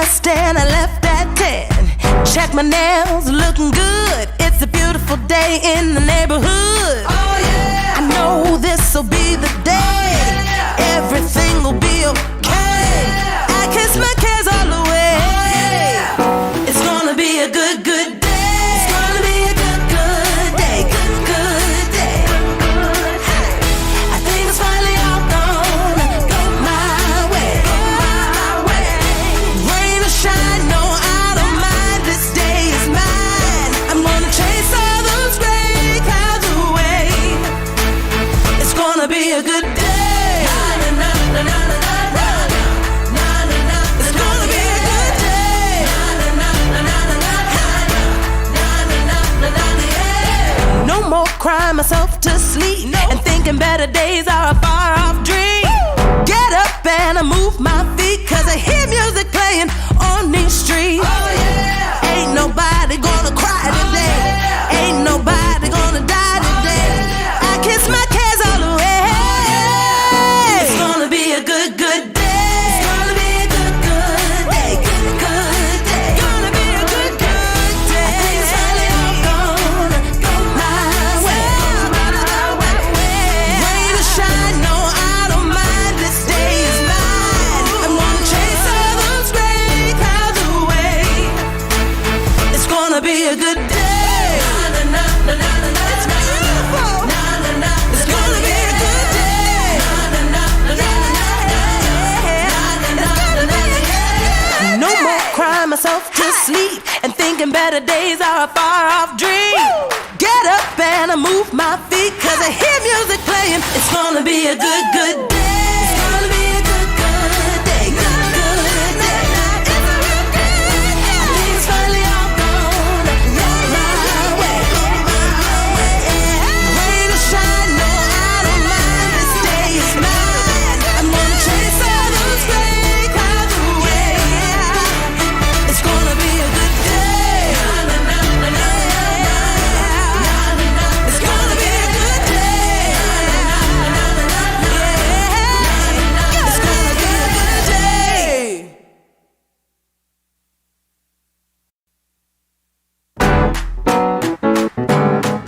dressed and I left at 10. Check my nails, looking good. It's a beautiful day in the neighborhood. Oh yeah, I know this'll be the day. Oh, yeah. Everything will be okay. Oh, yeah. I kiss my cares all away. Oh, yeah. It's gonna be a good, good day. It's gonna be a good, good day. Good, good day. Hey. I think it's finally all gonna go my way. Go my way. Rain or shine, no, I don't mind. This day is mine. I'm gonna chase all those gray clouds away. It's gonna be a good day. No more crying myself to sleep and thinking better days are a far off dream. Get up and I move my feet, cause I hear music playing on these streets. Oh yeah. Ain't nobody gonna cry today. Oh, yeah. Ain't nobody gonna die today. Oh, yeah. I kiss my cares all away. Oh, yeah. It's gonna be a good, good day. It's gonna be a good, good day. Good, good day. Gonna be a good, good day. I think it's finally all gonna go my way. Rain or shine, no, I don't mind. This day is mine. I'm gonna chase all those gray clouds away. It's gonna be a good day. It's beautiful. It's gonna be a good day. No more crying myself to sleep and thinking better days are a far off dream. Get up and I move my feet, cause I hear music playing. It's gonna be a good, good day. It's gonna be a good, good day. Good, good day. It's a good day. I think it's finally all gonna go my way. Rain or shine, no, I don't mind. This day is mine. I'm gonna chase all those gray clouds away. It's gonna be a good day. It's gonna be a good day. It's gonna be a good day.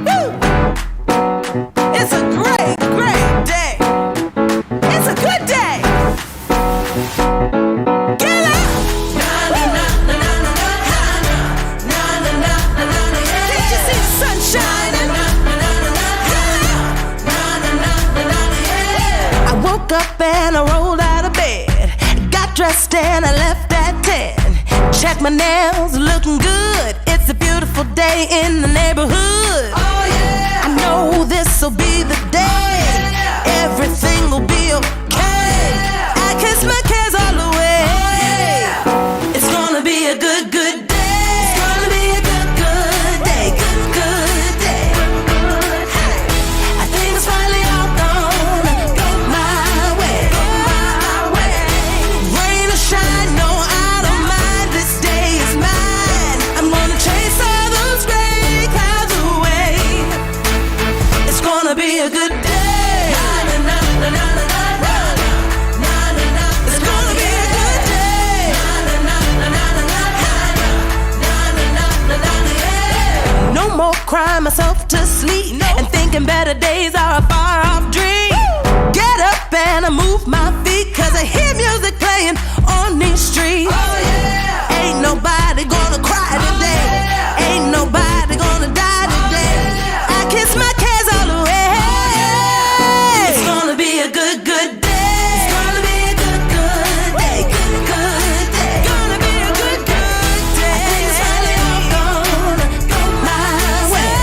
Woo! It's a great, great day. It's a good day. Get up! Can't you see the sun shining? I woke up and I rolled out of bed. Got dressed and I left at 10. Check my nails, looking good. It's a beautiful day in the neighborhood. Oh yeah, I know this'll be the day. Oh, yeah. Everything will be okay. Oh, yeah. I kiss my cares all away. Oh, yeah. It's gonna be a good, good day. It's gonna be a good, good day. Good, good day. Hey. I think it's finally all gonna go my way. Go my way. Rain or shine, no, I don't mind. This day is mine. I'm gonna chase all those gray clouds away. It's gonna be a good day. It's gonna be a good day. No more crying myself to sleep and thinking better days are a far off dream. Get up and I move my feet, cause I hear music playing on these streets. Oh yeah. Ain't nobody gonna cry today. Oh, yeah. Ain't nobody gonna die today. Oh, yeah. I kiss my cares all away. Oh, yeah. It's gonna be a good, good day. It's gonna be a good, good day. Good, good day. Gonna be a good, good day. I think it's finally all gonna go my way.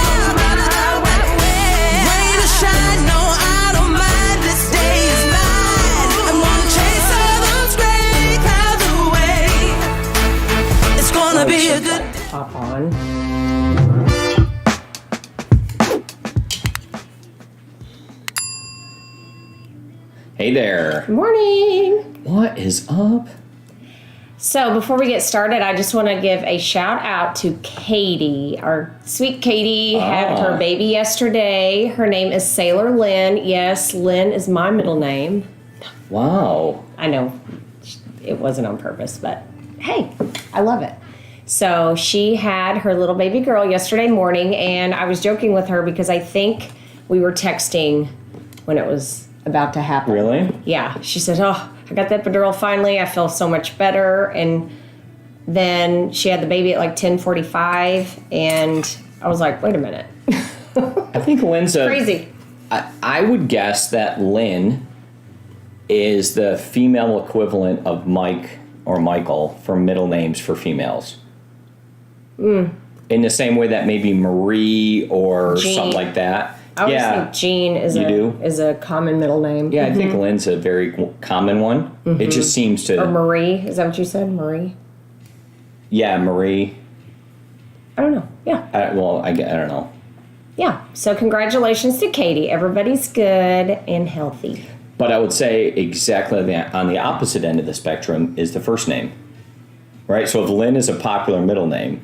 Rain or shine, no, I don't mind. This day is mine. I'm gonna chase all those gray clouds away. It's gonna be a good day. Pop on. Hey there. Morning. What is up? So before we get started, I just want to give a shout out to Katy. Our sweet Katy had her baby yesterday. Her name is Saylor Lynn. Yes, Lynn is my middle name. Wow. I know it wasn't on purpose, but hey, I love it. So she had her little baby girl yesterday morning, and I was joking with her because I think we were texting when it was about to happen. Really? Yeah. She said, oh, I got the epidural finally. I feel so much better. And then she had the baby at like 10:45, and I was like, wait a minute. I think Lynn's Crazy. I would guess that Lynn is the female equivalent of Mike or Michael for middle names for females. In the same way that maybe Marie or Jean. something like that. I always think Jean is a common middle name. Yeah, I think Lynn's a very common one. It just seems to... Or Marie. Is that what you said? Marie? Yeah, Marie. I don't know. Yeah. I don't know. Yeah. So congratulations to Katy. Everybody's good and healthy. But I would say exactly on the opposite end of the spectrum is the first name. Right? So if Lynn is a popular middle name...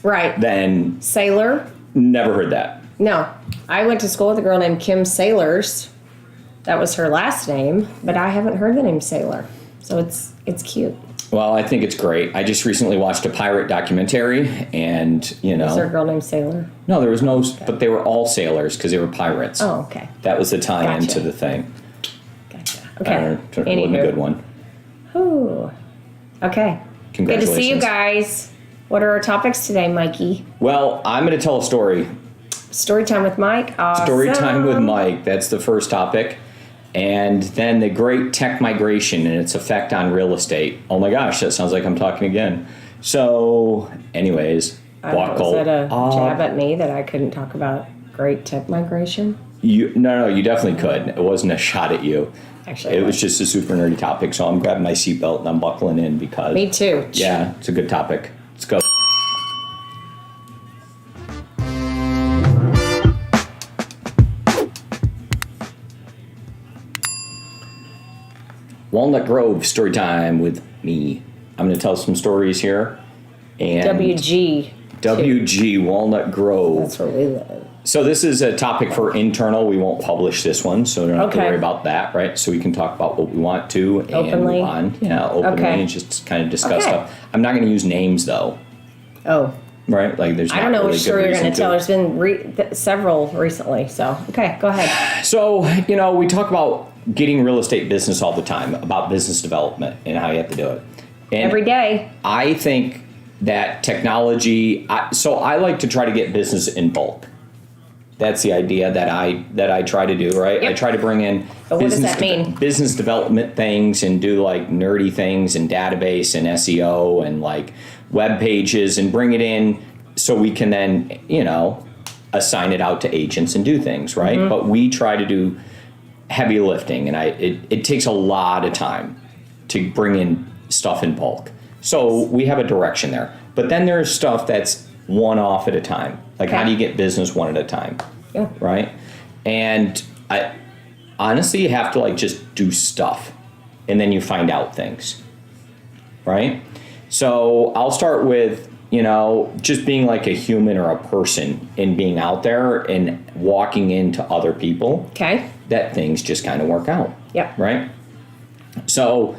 Right. Then... Saylor? Never heard that. No. I went to school with a girl named Kim Saylors. That was her last name, but I haven't heard the name Saylor. So it's cute. Well, I think it's great. I just recently watched a pirate documentary, and, Was there a girl named Saylor? No, there was no... But they were all sailors because they were pirates. Oh, okay. That was the tie-in Gotcha. to the thing. Gotcha. Okay. It wasn't a good one. Ooh. Okay. Good to see you guys. What are our topics today, Mikey? Well, I'm going to tell a story. Story time with Mike. Awesome. Story time with Mike. That's the first topic. And then the great tech migration and its effect on real estate. Oh my gosh, that sounds like I'm talking again. So, anyways, was that a jab at me that I couldn't talk about great tech migration? No, you definitely could. It wasn't a shot at you. Actually, it was just a super nerdy topic. So I'm grabbing my seatbelt and I'm buckling in because... Me too. Yeah, it's a good topic. Let's go. Walnut Grove story time with me. I'm going to tell some stories here. And WG, Walnut Grove. That's where we live. So this is a topic for internal. We won't publish this one, so we don't have to worry about that, right? So we can talk about what we want to and openly. Move on. Yeah, openly and just kind of discuss stuff. I'm not going to use names though. Oh. Right? Like there's. I don't know which story you're going to tell. There's been several recently. So okay, go ahead. So we talk about getting real estate business all the time, about business development and how you have to do it. And every day. I think that technology. So I like to try to get business in bulk. That's the idea that I try to do, right? Yep. I try to bring in but what does that mean? Business development things and do like nerdy things and database and SEO and like web pages and bring it in so we can then, assign it out to agents and do things, right? Mm-hmm. But we try to do heavy lifting, and it takes a lot of time to bring in stuff in bulk. So we have a direction there. But then there's stuff that's one off at a time. Like how do you get business one at a time? Yeah. Right? And I honestly, you have to like just do stuff and then you find out things. Right? So I'll start with, just being like a human or a person and being out there and walking into other people. Okay. That things just kind of work out. Yep. Right? So,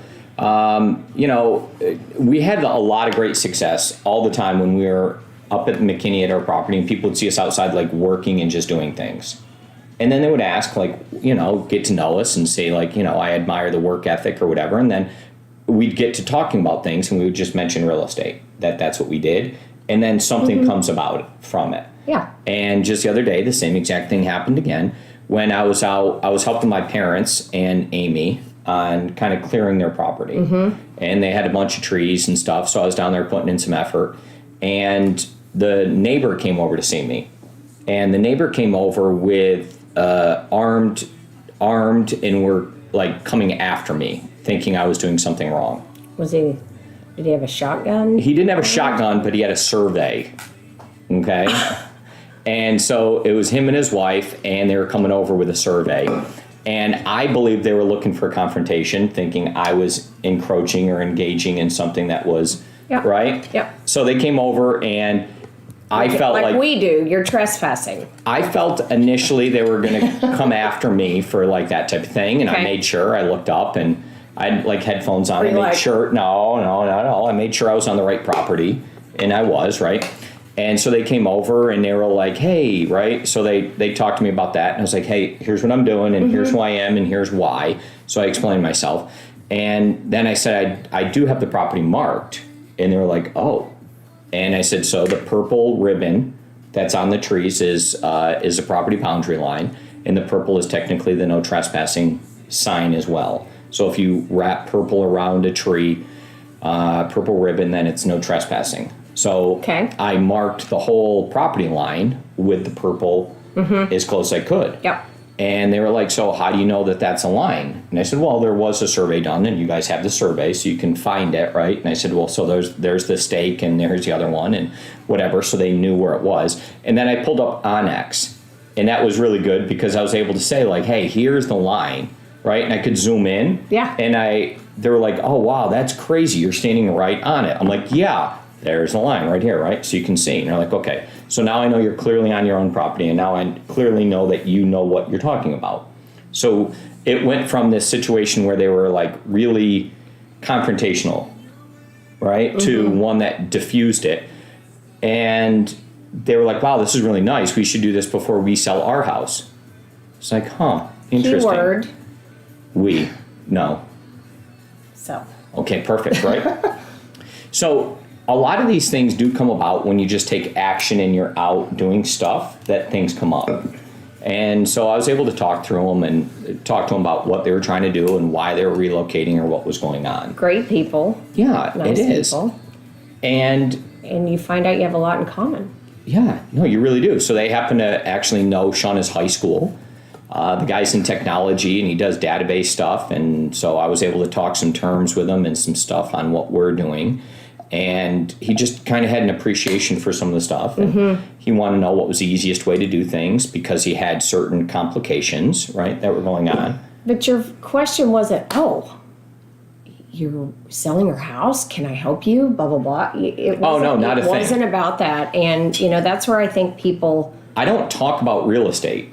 we had a lot of great success all the time when we were up at McKinney at our property, and people would see us outside like working and just doing things. And then they would ask get to know us and say I admire the work ethic or whatever. And then we'd get to talking about things and we would just mention real estate, that's what we did. And then something comes about from it. Yeah. And just the other day, the same exact thing happened again. When I was out, I was helping my parents and Amy on kind of clearing their property. Mm-hmm. And they had a bunch of trees and stuff. So I was down there putting in some effort. And the neighbor came over to see me. And the neighbor came over with armed and were like coming after me, thinking I was doing something wrong. Did he have a shotgun? He didn't have a shotgun, but he had a survey. Okay? And so it was him and his wife, and they were coming over with a survey. And I believe they were looking for a confrontation, thinking I was encroaching or engaging in something that was right. Yeah. So they came over, and I felt like we do. You're trespassing. I felt initially they were going to come after me for like that type of thing, and I made sure I looked up, and I had like headphones on. Were I you made like- sure, no. I made sure I was on the right property, and I was, right? And so they came over and they were like, hey, right? So they talked to me about that. And I was like, hey, here's what I'm doing, and here's who I am, and here's why. So I explained myself. And then I said, I do have the property marked. And they were like, oh. And I said, so the purple ribbon that's on the trees is a property boundary line. And the purple is technically the no trespassing sign as well. So if you wrap purple around a tree, purple ribbon, then it's no trespassing. So I marked the whole property line with the purple as close as I could. Yep. And they were like, so how do you know that that's a line? And I said, well, there was a survey done, and you guys have the survey, so you can find it, right? And I said, well, so there's the stake, and there's the other one, and whatever, so they knew where it was. And then I pulled up Onyx, and that was really good because I was able to say, like, hey, here's the line, right? And I could zoom in. Yeah. And they were like, oh, wow, that's crazy. You're standing right on it. I'm like, yeah, there's the line right here, right? So you can see. And they're like, okay. So now I know you're clearly on your own property, and now I clearly know that you know what you're talking about. So it went from this situation where they were like really confrontational, right, to one that diffused it. And they were like, wow, this is really nice. We should do this before we sell our house. It's like, huh, interesting. Keyword. We. No. So. Okay, perfect, right? So a lot of these things do come about when you just take action and you're out doing stuff, that things come up. And so I was able to talk through them and talk to them about what they were trying to do and why they were relocating or what was going on. Great people. Yeah, Nice it is. people. And you find out you have a lot in common. yeah, no, you really do. So they happen to actually know Shauna's high school. The guy's in technology and he does database stuff. And so I was able to talk some terms with him and some stuff on what we're doing. And he just kind of had an appreciation for some of the stuff. And he wanted to know what was the easiest way to do things because he had certain complications, right, that were going on. But your question wasn't, oh, you're selling your house? Can I help you? Blah, blah, blah. It no, not a thing. It wasn't about that. And, you know, that's where I think people... I don't talk about real estate.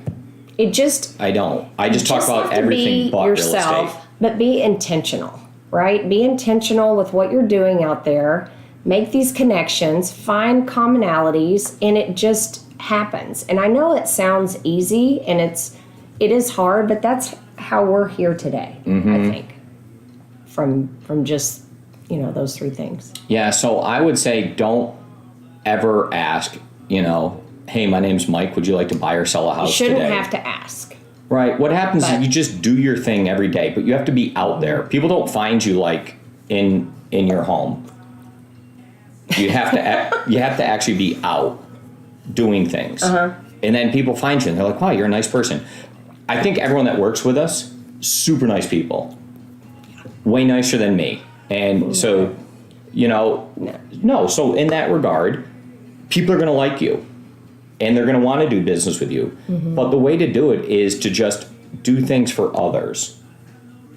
It just... I don't. I just talk about everything but real estate. But be intentional, right? Be intentional with what you're doing out there. Make these connections, find commonalities, and it just happens. And I know it sounds easy, and it is hard, but that's how we're here today, I think. From just, you know, those three things. Yeah, so I would say don't ever ask, you know, hey, my name's Mike, would you like to buy or sell a house today? You shouldn't have to ask. Right. What happens is you just do your thing every day, but you have to be out there. People don't find you like in your home. You have to actually be out doing things. And then people find you and they're like, wow, you're a nice person. I think everyone that works with us, super nice people. Way nicer than me. And so, you know, no. So in that regard, people are going to like you. And they're going to want to do business with you. But the way to do it is to just do things for others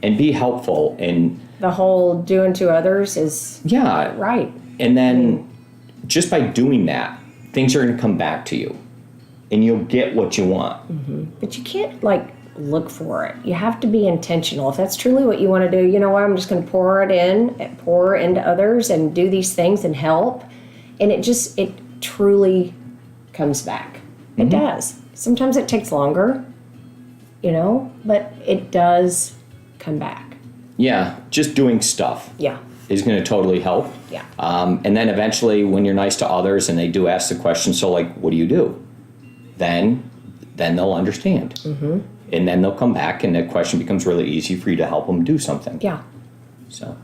and be helpful. And the whole do unto others is right. And then just by doing that, things are going to come back to you. And you'll get what you want. But you can't, like, look for it. You have to be intentional. If that's truly what you want to do, you know what, I'm just going to pour into others and do these things and help. And it truly comes back. It does. Sometimes it takes longer, you know, but it does come back. Yeah, just doing stuff. Yeah. Is going to totally help. Yeah. And then eventually when you're nice to others and they do ask the question, so like, what do you do? Then they'll understand. And then they'll come back and the question becomes really easy for you to help them do something. Yeah. So,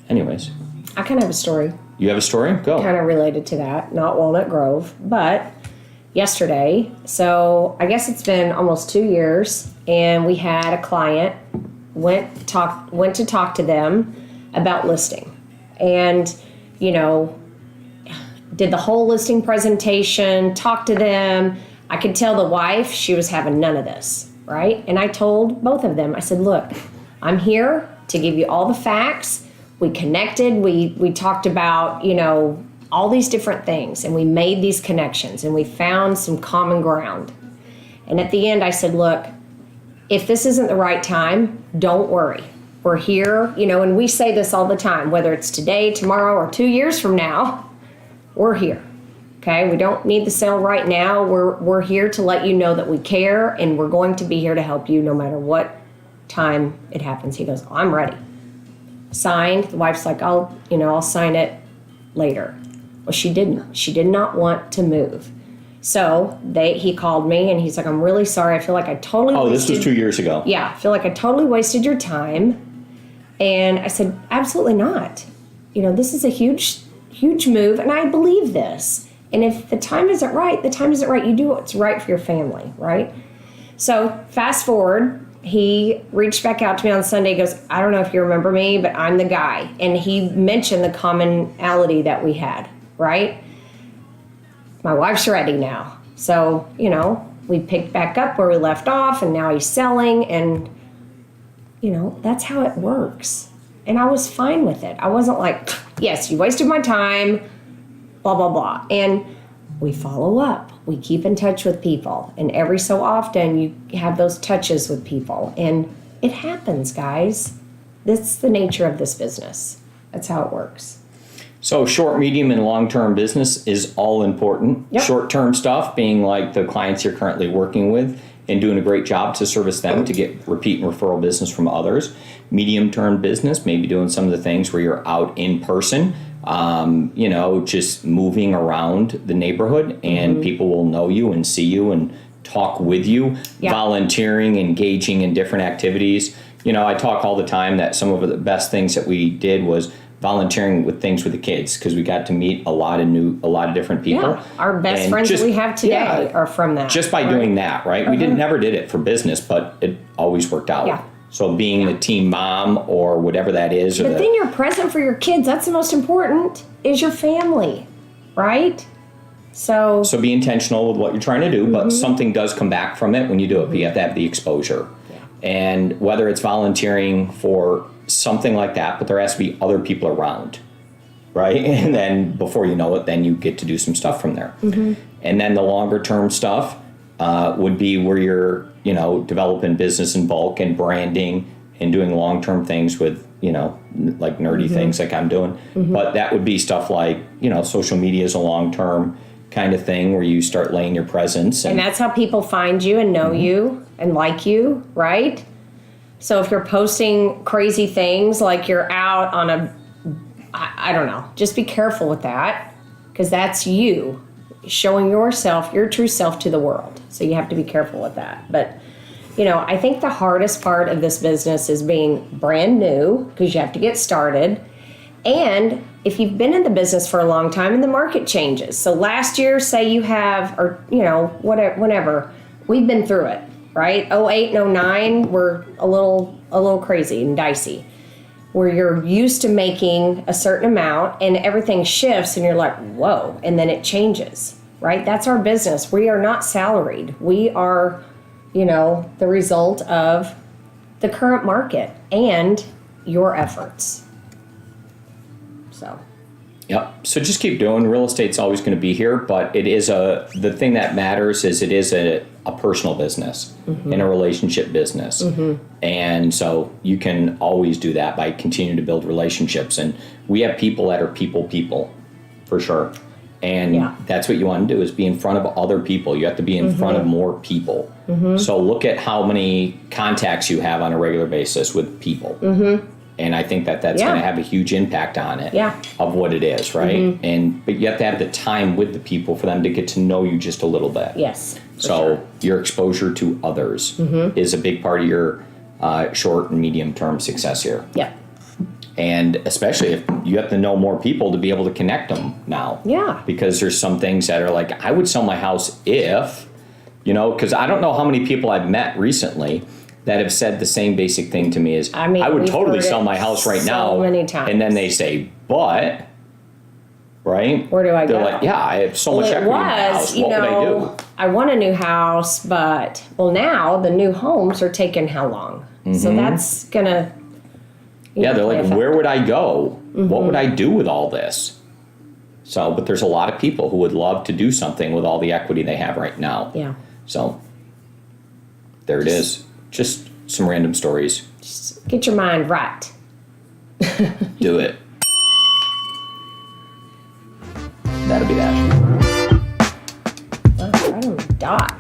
anyways. I kind of have a story. You have a story? Go. Kind of related to that. Not Walnut Grove, but yesterday. So I guess it's been almost 2 years, and we had a client went to talk to them about listing, and you know, did the whole listing presentation, talked to them. I could tell the wife, she was having none of this, right? And I told both of them, I said, look, I'm here to give you all the facts. We connected, we talked about, you know, all these different things, and we made these connections, and we found some common ground. And at the end, I said, look, if this isn't the right time, don't worry. We're here, and we say this all the time, whether it's today, tomorrow, or 2 years from now, we're here. Okay, we don't need the sale right now. We're here to let you know that we care, and we're going to be here to help you no matter what time it happens. He goes, I'm ready. Signed. The wife's like, I'll sign it later. Well, she didn't. She did not want to move. So he called me and he's like, I'm really sorry. I feel like I totally wasted. This was 2 years ago. Yeah, I feel like I totally wasted your time. And I said, absolutely not. This is a huge, huge move, and I believe this. And if the time isn't right, the time isn't right. You do what's right for your family, right? So fast forward, he reached back out to me on Sunday. He goes, I don't know if you remember me, but I'm the guy. And he mentioned the commonality that we had, right? My wife's ready now. So, we picked back up where we left off, and now he's selling, and, that's how it works. And I was fine with it. I wasn't like, yes, you wasted my time, blah, blah, blah. And we follow up. We keep in touch with people. And every so often, you have those touches with people. And it happens, guys. That's the nature of this business. That's how it works. So short, medium, and long-term business is all important. Yep. Short-term stuff being like the clients you're currently working with and doing a great job to service them to get repeat and referral business from others. Medium-term business, maybe doing some of the things where you're out in person, just moving around the neighborhood, and people will know you and see you and talk with you, volunteering, engaging in different activities. I talk all the time that some of the best things that we did was volunteering with things with the kids, because we got to meet a lot of different people. Yeah, our best friends that we have today are from that. Just by doing that, right? We never did it for business, but it always worked out. Yeah. So being the team mom or whatever that is. But then you're present for your kids. That's the most important, is your family, right? So be intentional with what you're trying to do, but something does come back from it when you do it. But you have to have the exposure. Yeah. And whether it's volunteering for something like that, but there has to be other people around, right? And then before you know it, then you get to do some stuff from there. And then the longer term stuff would be where you're, developing business in bulk and branding and doing long term things with, like nerdy things like I'm doing. But that would be stuff like, social media is a long term kind of thing where you start laying your presence. And that's how people find you and know you and like you, right? So if you're posting crazy things like you're out on I don't know, just be careful with that, because that's you showing yourself, your true self to the world. So you have to be careful with that. But, I think the hardest part of this business is being brand new, because you have to get started. And if you've been in the business for a long time and the market changes. So last year, say you have, or, whatever, whenever, we've been through it. Right? 08 and 09 were a little crazy and dicey, where you're used to making a certain amount and everything shifts and you're like, whoa, and then it changes, right? That's our business. We are not salaried. We are, the result of the current market and your efforts. So. Yep. So just keep doing. Real estate's always going to be here, but it is the thing that matters is it is a personal business and a relationship business. And so you can always do that by continuing to build relationships. And we have people that are people for sure. And that's what you want to do, is be in front of other people. You have to be in front of more people. So look at how many contacts you have on a regular basis with people. And I think that's going to have a huge impact on it of what it is, right? But you have to have the time with the people for them to get to know you just a little bit. Yes. So your exposure to others is a big part of your short and medium term success here. Yep. And especially if you have to know more people to be able to connect them now. Yeah. Because there's some things that are like, I would sell my house if, because I don't know how many people I've met recently that have said the same basic thing to me is, I would totally sell my house right now. So many times. And then they say, but, right? Where do I go? They're like, yeah, I have so much equity in my house. What would I do? I want a new house, but, now the new homes are taking how long? So that's going to... they're like, where would I go? What would I do with all this? So, but there's a lot of people who would love to do something with all the equity they have right now. Yeah. So, there it is. Just some random stories. Just get your mind right. Do it. That'll be that. Oh, right on the dot.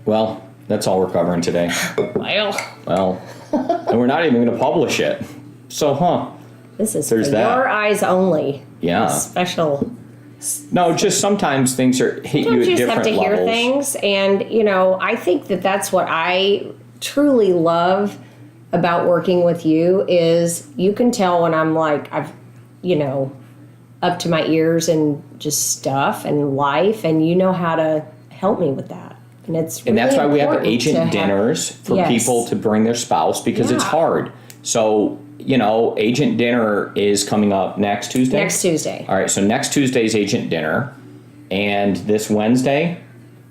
Well, that's all we're covering today. Well, And we're not even going to publish it. So, this is There's for that. your eyes only. Yeah. Special. No, just sometimes things hit you Sometimes at you just different have to hear levels. things, and I think that that's what I truly love about working with you is you can tell when I'm like I've up to my ears and just stuff and life, and you know how to help me with that, and it's really And that's why we have important to agent have- dinners for Yes. people to bring their spouse because it's Yeah. hard. So, agent dinner is coming up next Tuesday? Next Tuesday. All right, so next Tuesday's agent dinner. And this Wednesday?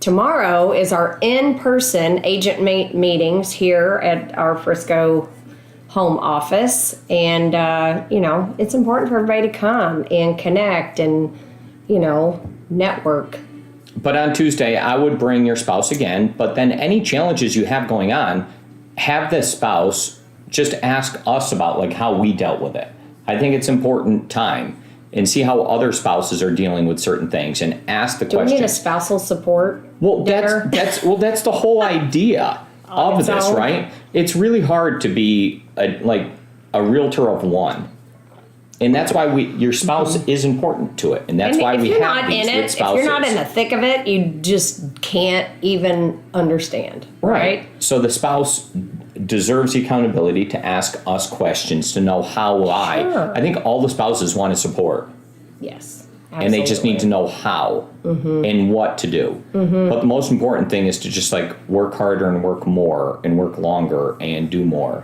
Tomorrow is our in-person agent meetings here at our Frisco home office, and it's important for everybody to come and connect and network. But on Tuesday, I would bring your spouse again. But then any challenges you have going on, have the spouse just ask us about like how we dealt with it. I think it's important time and see how other spouses are dealing with certain things and ask the Do we need a questions. spousal support dinner? That's the whole idea of its this, own. right? It's really hard to be a realtor of one. And that's why your spouse is important to it. And that's And why if we you're have not these in with it, spouses. if you're not in the thick of it, you just can't even understand, right? So the spouse deserves the accountability to ask us questions to know how Sure. I think all the spouses want to support. Yes. And they just need to know how and what to do. But the most important thing is to just like work harder and work more and work longer and do more.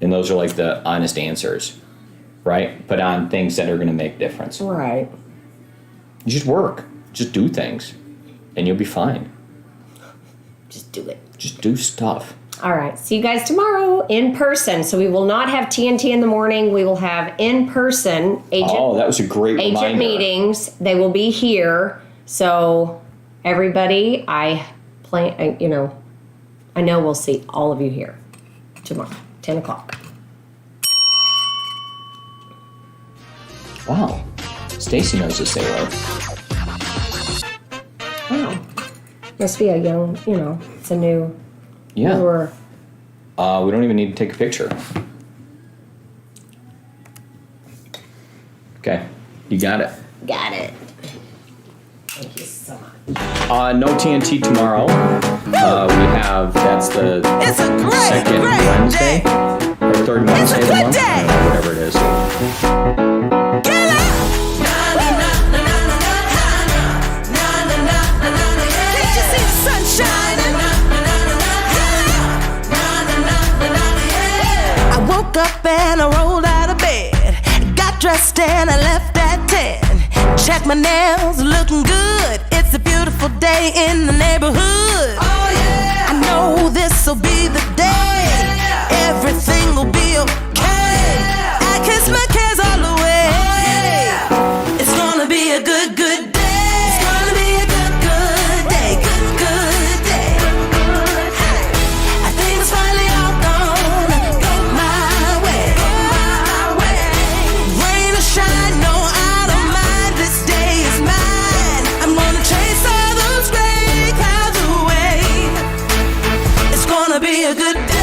And those are like the honest answers, right? But on things that are going to make difference. Right. You just work, just do things, and you'll be fine. Just do it. Just do stuff. All right. See you guys tomorrow in person. So we will not have TNT in the morning. We will have in-person agent That was a great agent reminder. meetings. They will be here. So everybody, I know we'll see all of you here tomorrow, 10 o'clock. Wow. Stacy knows a Saylor. Wow. Must be a young, it's a new, Yeah. newer. We don't even need to take a picture. Okay. You got it. Got it. Thank you so much. No TNT tomorrow. That's the It's a great, second great Wednesday. day. Or third Wednesday of the good month. day. Whatever it is. Get up! Can't you see the sun shining? I woke up and I rolled out of bed. Got dressed and I left at 10. Check my nails, looking good. It's a beautiful day in the neighborhood. Oh yeah! I know this'll be the day. Everything will be okay. I kiss my cares all away. It's gonna be a good, good day. It's gonna be a good, good day. Good, good day. I think it's finally all gonna go my way. Rain or shine, no, I don't mind. This day is mine. I'm gonna chase all those gray clouds away. It's gonna be a good day.